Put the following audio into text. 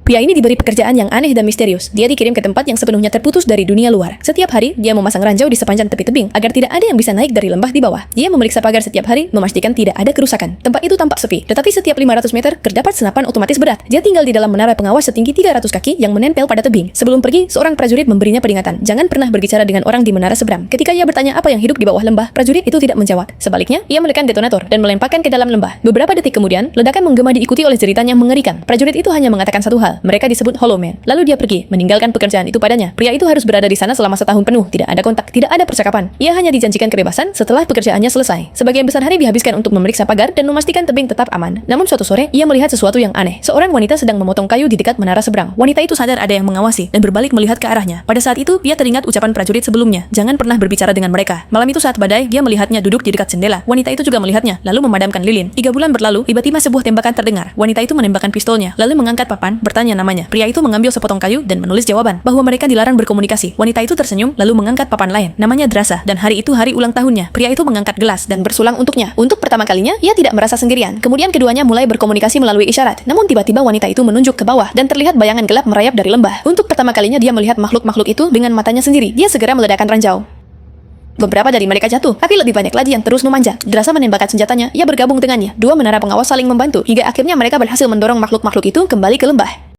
Pria ini diberi pekerjaan yang aneh dan misterius. Dia dikirim ke tempat yang sepenuhnya terputus dari dunia luar. Setiap hari, dia memasang ranjau di sepanjang tepi tebing agar tidak ada yang bisa naik dari lembah di bawah. Dia memeriksa pagar setiap hari, memastikan tidak ada kerusakan. Tempat itu tampak sepi, tetapi setiap 500 meter terdapat senapan otomatis berat. Dia tinggal di dalam menara pengawas setinggi 300 kaki yang menempel pada tebing. Sebelum pergi, seorang prajurit memberinya peringatan, jangan pernah berbicara dengan orang di menara seberang. Ketika ia bertanya apa yang hidup di bawah lembah, prajurit itu tidak menjawab. Sebaliknya, ia menekan detonator dan melemparkan ke dalam lembah. Beberapa detik kemudian, ledakan menggema diikuti oleh jeritan yang mengerikan. Prajurit itu hanya mengatakan satu hal, mereka disebut Hollow Man. Lalu dia pergi, meninggalkan pekerjaan itu padanya. Pria itu harus berada di sana selama setahun penuh, tidak ada kontak, tidak ada percakapan. Ia hanya dijanjikan kebebasan setelah pekerjaannya selesai. Sebagian besar hari dihabiskan untuk memeriksa pagar dan memastikan tebing tetap aman. Namun suatu sore, ia melihat sesuatu yang aneh. Seorang wanita sedang memotong kayu di dekat menara seberang. Wanita itu sadar ada yang mengawasi dan berbalik melihat ke arahnya. Pada saat itu, ia teringat ucapan prajurit sebelumnya, jangan pernah berbicara dengan mereka. Malam itu saat badai, dia melihatnya duduk di dekat jendela. Wanita itu juga melihatnya, lalu memadamkan lilin. 3 bulan berlalu, tiba-tiba sebuah tembakan terdengar. Wanita itu menembakkan pistolnya, lalu mengangkat papan, bertanya namanya. Pria itu mengambil sepotong kayu dan menulis jawaban bahwa mereka dilarang berkomunikasi. Wanita itu tersenyum lalu mengangkat papan lain. Namanya Drasa dan hari itu hari ulang tahunnya. Pria itu mengangkat gelas dan bersulang untuknya. Untuk pertama kalinya, ia tidak merasa sendirian. Kemudian keduanya mulai berkomunikasi melalui isyarat. Namun tiba-tiba wanita itu menunjuk ke bawah dan terlihat bayangan gelap merayap dari lembah. Untuk pertama kalinya dia melihat makhluk-makhluk itu dengan matanya sendiri. Dia segera meledakkan ranjau. Beberapa dari mereka jatuh, tapi lebih banyak lagi yang terus memanjat. Drasa menembakkan senjatanya, ia bergabung dengannya. Dua menara pengawas saling membantu, hingga akhirnya mereka berhasil mendorong makhluk-makhluk itu kembali ke lembah.